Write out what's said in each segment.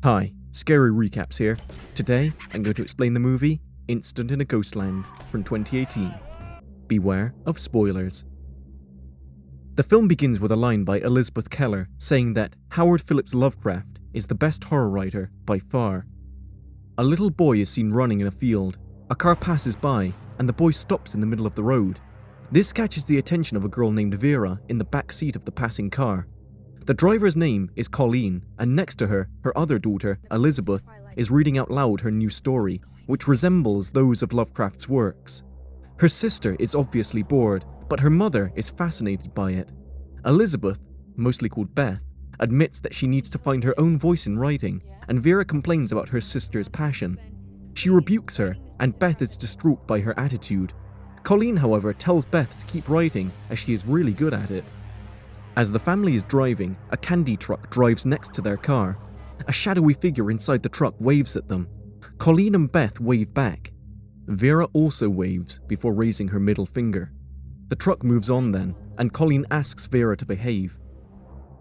Hi, Scary Recaps here. Today, I'm going to explain the movie Incident in a Ghostland from 2018. Beware of spoilers. The film begins with a line by Elizabeth Keller saying that Howard Phillips Lovecraft is the best horror writer by far. A little boy is seen running in a field. A car passes by, and the boy stops in the middle of the road. This catches the attention of a girl named Vera in the back seat of the passing car. The driver's name is Colleen, and next to her, her other daughter, Elizabeth, is reading out loud her new story, which resembles those of Lovecraft's works. Her sister is obviously bored, but her mother is fascinated by it. Elizabeth, mostly called Beth, admits that she needs to find her own voice in writing, and Vera complains about her sister's passion. She rebukes her, and Beth is distraught by her attitude. Colleen, however, tells Beth to keep writing, as she is really good at it. As the family is driving, a candy truck drives next to their car. A shadowy figure inside the truck waves at them. Colleen and Beth wave back. Vera also waves before raising her middle finger. The truck moves on then, and Colleen asks Vera to behave.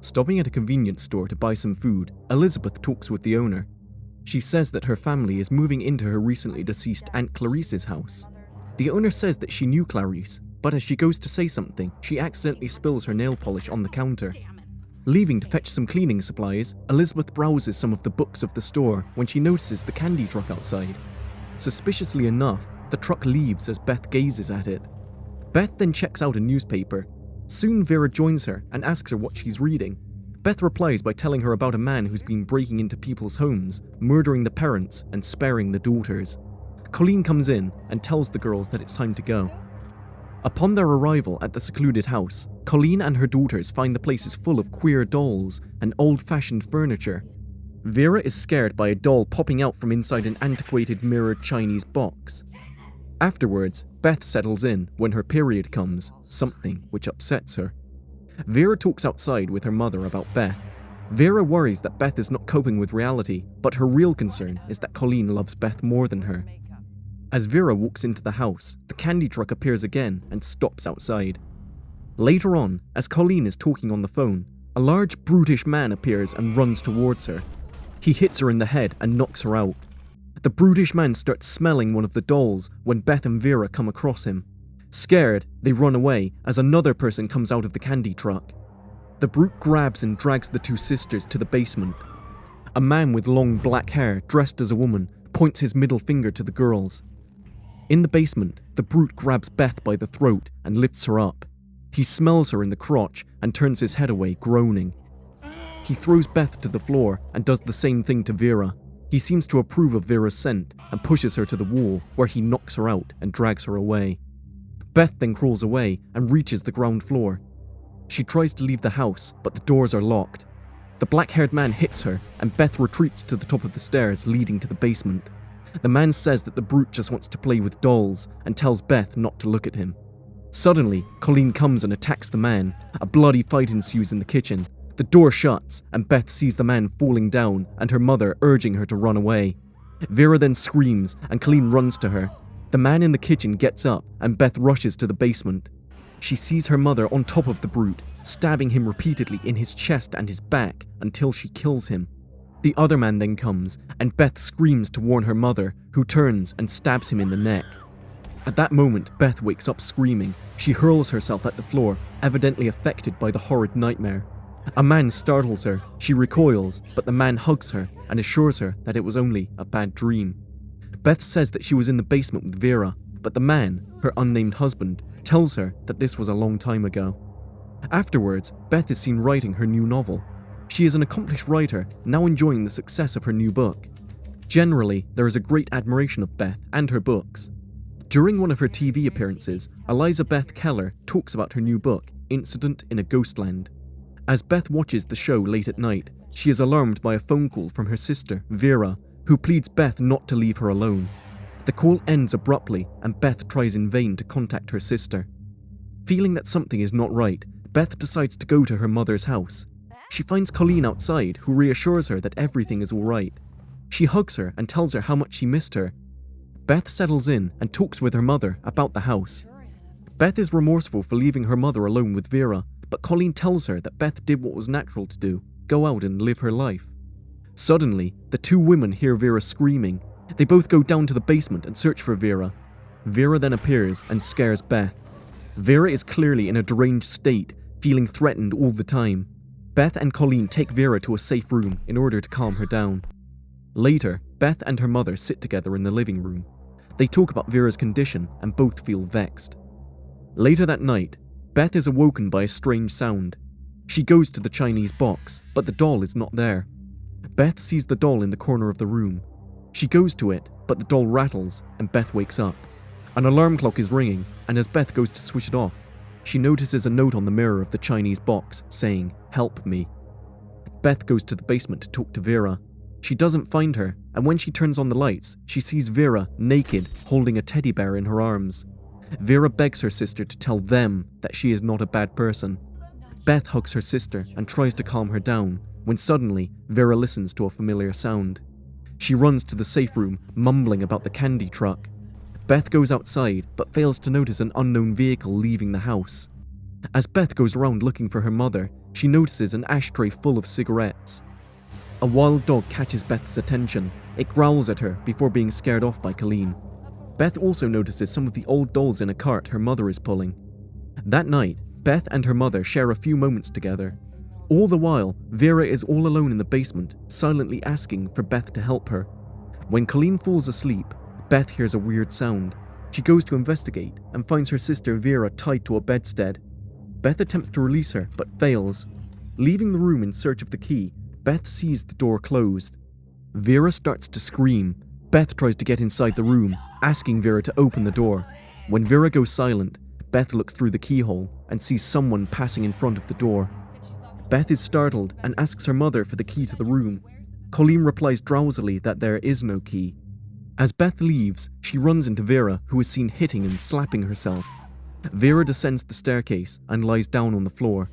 Stopping at a convenience store to buy some food, Elizabeth talks with the owner. She says that her family is moving into her recently deceased Aunt Clarice's house. The owner says that she knew Clarice, but as she goes to say something, she accidentally spills her nail polish on the counter. Leaving to fetch some cleaning supplies, Elizabeth browses some of the books of the store when she notices the candy truck outside. Suspiciously enough, the truck leaves as Beth gazes at it. Beth then checks out a newspaper. Soon Vera joins her and asks her what she's reading. Beth replies by telling her about a man who's been breaking into people's homes, murdering the parents and sparing the daughters. Colleen comes in and tells the girls that it's time to go. Upon their arrival at the secluded house, Colleen and her daughters find the place is full of queer dolls and old-fashioned furniture. Vera is scared by a doll popping out from inside an antiquated mirrored Chinese box. Afterwards, Beth settles in when her period comes, something which upsets her. Vera talks outside with her mother about Beth. Vera worries that Beth is not coping with reality, but her real concern is that Colleen loves Beth more than her. As Vera walks into the house, the candy truck appears again and stops outside. Later on, as Colleen is talking on the phone, a large brutish man appears and runs towards her. He hits her in the head and knocks her out. The brutish man starts smelling one of the dolls when Beth and Vera come across him. Scared, they run away as another person comes out of the candy truck. The brute grabs and drags the two sisters to the basement. A man with long black hair, dressed as a woman, points his middle finger to the girls. In the basement, the brute grabs Beth by the throat and lifts her up. He smells her in the crotch and turns his head away, groaning. He throws Beth to the floor and does the same thing to Vera. He seems to approve of Vera's scent and pushes her to the wall, where he knocks her out and drags her away. Beth then crawls away and reaches the ground floor. She tries to leave the house, but the doors are locked. The black-haired man hits her, and Beth retreats to the top of the stairs leading to the basement. The man says that the brute just wants to play with dolls and tells Beth not to look at him. Suddenly, Colleen comes and attacks the man. A bloody fight ensues in the kitchen. The door shuts, and Beth sees the man falling down and her mother urging her to run away. Vera then screams, and Colleen runs to her. The man in the kitchen gets up, and Beth rushes to the basement. She sees her mother on top of the brute, stabbing him repeatedly in his chest and his back until she kills him. The other man then comes, and Beth screams to warn her mother, who turns and stabs him in the neck. At that moment, Beth wakes up screaming. She hurls herself at the floor, evidently affected by the horrid nightmare. A man startles her. She recoils, but the man hugs her and assures her that it was only a bad dream. Beth says that she was in the basement with Vera, but the man, her unnamed husband, tells her that this was a long time ago. Afterwards, Beth is seen writing her new novel. She is an accomplished writer, now enjoying the success of her new book. Generally, there is a great admiration of Beth and her books. During one of her TV appearances, Elizabeth Keller talks about her new book, Incident in a Ghostland. As Beth watches the show late at night, she is alarmed by a phone call from her sister, Vera, who pleads Beth not to leave her alone. The call ends abruptly, and Beth tries in vain to contact her sister. Feeling that something is not right, Beth decides to go to her mother's house. She finds Colleen outside, who reassures her that everything is alright. She hugs her and tells her how much she missed her. Beth settles in and talks with her mother about the house. Beth is remorseful for leaving her mother alone with Vera, but Colleen tells her that Beth did what was natural to do, go out and live her life. Suddenly, the two women hear Vera screaming. They both go down to the basement and search for Vera. Vera then appears and scares Beth. Vera is clearly in a deranged state, feeling threatened all the time. Beth and Colleen take Vera to a safe room in order to calm her down. Later, Beth and her mother sit together in the living room. They talk about Vera's condition and both feel vexed. Later that night, Beth is awoken by a strange sound. She goes to the Chinese box, but the doll is not there. Beth sees the doll in the corner of the room. She goes to it, but the doll rattles and Beth wakes up. An alarm clock is ringing, and as Beth goes to switch it off, she notices a note on the mirror of the Chinese box saying, "Help me." Beth goes to the basement to talk to Vera. She doesn't find her, and when she turns on the lights, she sees Vera naked, holding a teddy bear in her arms. Vera begs her sister to tell them that she is not a bad person. Beth hugs her sister and tries to calm her down, when suddenly, Vera listens to a familiar sound. She runs to the safe room, mumbling about the candy truck. Beth goes outside, but fails to notice an unknown vehicle leaving the house. As Beth goes around looking for her mother, she notices an ashtray full of cigarettes. A wild dog catches Beth's attention. It growls at her before being scared off by Colleen. Beth also notices some of the old dolls in a cart her mother is pulling. That night, Beth and her mother share a few moments together. All the while, Vera is all alone in the basement, silently asking for Beth to help her. When Colleen falls asleep, Beth hears a weird sound. She goes to investigate and finds her sister Vera tied to a bedstead. Beth attempts to release her, but fails. Leaving the room in search of the key, Beth sees the door closed. Vera starts to scream. Beth tries to get inside the room, asking Vera to open the door. When Vera goes silent, Beth looks through the keyhole and sees someone passing in front of the door. Beth is startled and asks her mother for the key to the room. Colleen replies drowsily that there is no key. As Beth leaves, she runs into Vera, who is seen hitting and slapping herself. Vera descends the staircase and lies down on the floor.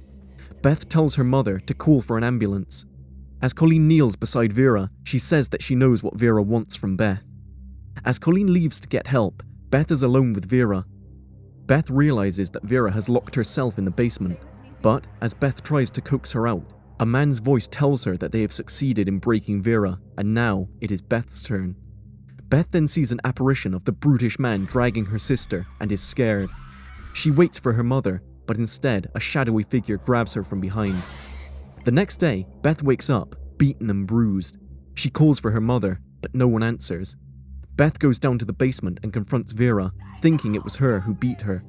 Beth tells her mother to call for an ambulance. As Colleen kneels beside Vera, she says that she knows what Vera wants from Beth. As Colleen leaves to get help, Beth is alone with Vera. Beth realizes that Vera has locked herself in the basement, but as Beth tries to coax her out, a man's voice tells her that they have succeeded in breaking Vera, and now it is Beth's turn. Beth then sees an apparition of the brutish man dragging her sister and is scared. She waits for her mother, but instead a shadowy figure grabs her from behind. The next day, Beth wakes up, beaten and bruised. She calls for her mother, but no one answers. Beth goes down to the basement and confronts Vera, thinking it was her who beat her.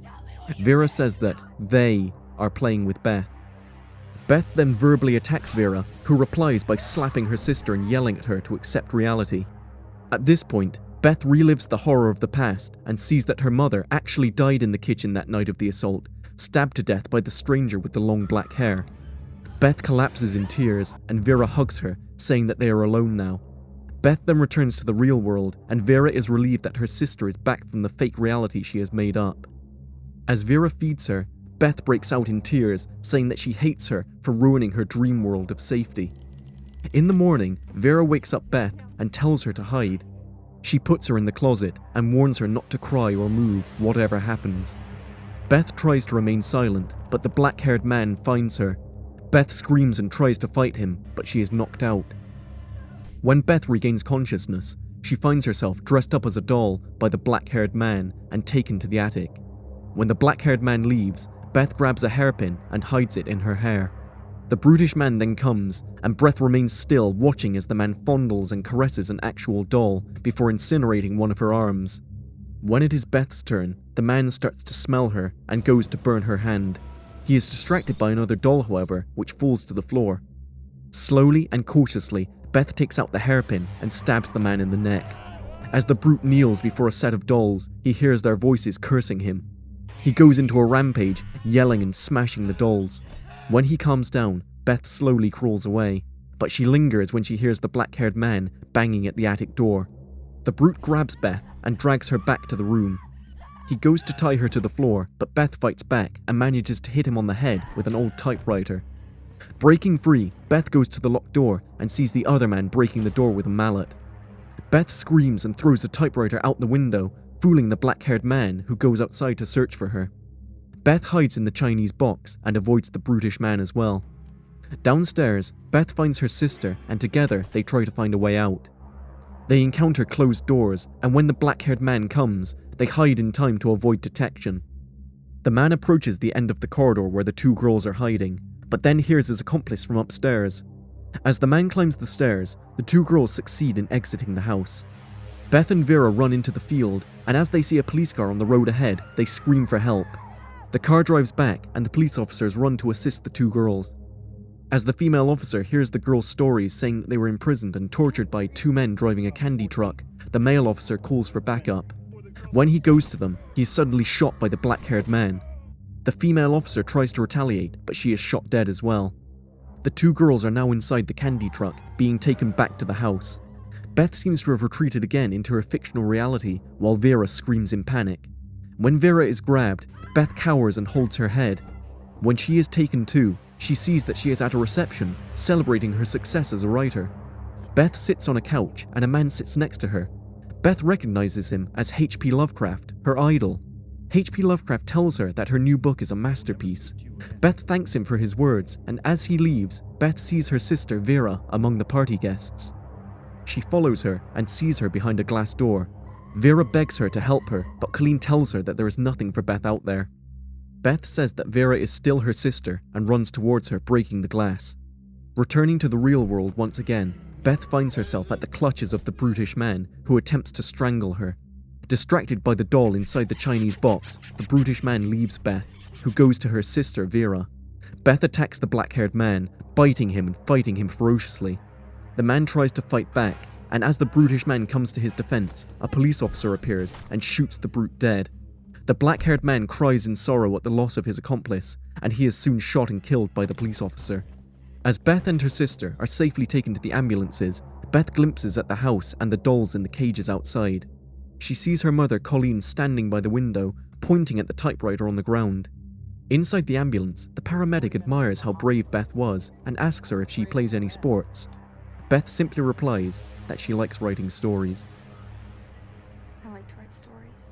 Vera says that they are playing with Beth. Beth then verbally attacks Vera, who replies by slapping her sister and yelling at her to accept reality. At this point, Beth relives the horror of the past and sees that her mother actually died in the kitchen that night of the assault, stabbed to death by the stranger with the long black hair. Beth collapses in tears and Vera hugs her, saying that they are alone now. Beth then returns to the real world and Vera is relieved that her sister is back from the fake reality she has made up. As Vera feeds her, Beth breaks out in tears, saying that she hates her for ruining her dream world of safety. In the morning, Vera wakes up Beth and tells her to hide. She puts her in the closet and warns her not to cry or move, whatever happens. Beth tries to remain silent, but the black-haired man finds her. Beth screams and tries to fight him, but she is knocked out. When Beth regains consciousness, she finds herself dressed up as a doll by the black-haired man and taken to the attic. When the black-haired man leaves, Beth grabs a hairpin and hides it in her hair. The brutish man then comes, and Beth remains still, watching as the man fondles and caresses an actual doll before incinerating one of her arms. When it is Beth's turn, the man starts to smell her and goes to burn her hand. He is distracted by another doll, however, which falls to the floor. Slowly and cautiously, Beth takes out the hairpin and stabs the man in the neck. As the brute kneels before a set of dolls, he hears their voices cursing him. He goes into a rampage, yelling and smashing the dolls. When he calms down, Beth slowly crawls away, but she lingers when she hears the black-haired man banging at the attic door. The brute grabs Beth and drags her back to the room. He goes to tie her to the floor, but Beth fights back and manages to hit him on the head with an old typewriter. Breaking free, Beth goes to the locked door and sees the other man breaking the door with a mallet. Beth screams and throws the typewriter out the window, fooling the black-haired man who goes outside to search for her. Beth hides in the Chinese box and avoids the brutish man as well. Downstairs, Beth finds her sister and together they try to find a way out. They encounter closed doors, and when the black-haired man comes, they hide in time to avoid detection. The man approaches the end of the corridor where the two girls are hiding, but then hears his accomplice from upstairs. As the man climbs the stairs, the two girls succeed in exiting the house. Beth and Vera run into the field, and as they see a police car on the road ahead, they scream for help. The car drives back, and the police officers run to assist the two girls. As the female officer hears the girls' stories saying that they were imprisoned and tortured by two men driving a candy truck, the male officer calls for backup. When he goes to them, he is suddenly shot by the black-haired man. The female officer tries to retaliate, but she is shot dead as well. The two girls are now inside the candy truck, being taken back to the house. Beth seems to have retreated again into her fictional reality, while Vera screams in panic. When Vera is grabbed, Beth cowers and holds her head. When she is taken to, she sees that she is at a reception, celebrating her success as a writer. Beth sits on a couch, and a man sits next to her. Beth recognizes him as H.P. Lovecraft, her idol. H.P. Lovecraft tells her that her new book is a masterpiece. Beth thanks him for his words, and as he leaves, Beth sees her sister Vera among the party guests. She follows her and sees her behind a glass door. Vera begs her to help her, but Colleen tells her that there is nothing for Beth out there. Beth says that Vera is still her sister and runs towards her, breaking the glass. Returning to the real world once again, Beth finds herself at the clutches of the brutish man who attempts to strangle her. Distracted by the doll inside the Chinese box, the brutish man leaves Beth, who goes to her sister Vera. Beth attacks the black-haired man, biting him and fighting him ferociously. The man tries to fight back, and as the brutish man comes to his defense, a police officer appears and shoots the brute dead. The black-haired man cries in sorrow at the loss of his accomplice, and he is soon shot and killed by the police officer. As Beth and her sister are safely taken to the ambulances, Beth glimpses at the house and the dolls in the cages outside. She sees her mother Colleen standing by the window, pointing at the typewriter on the ground. Inside the ambulance, the paramedic admires how brave Beth was and asks her if she plays any sports. Beth simply replies that she likes writing stories. I like to write stories.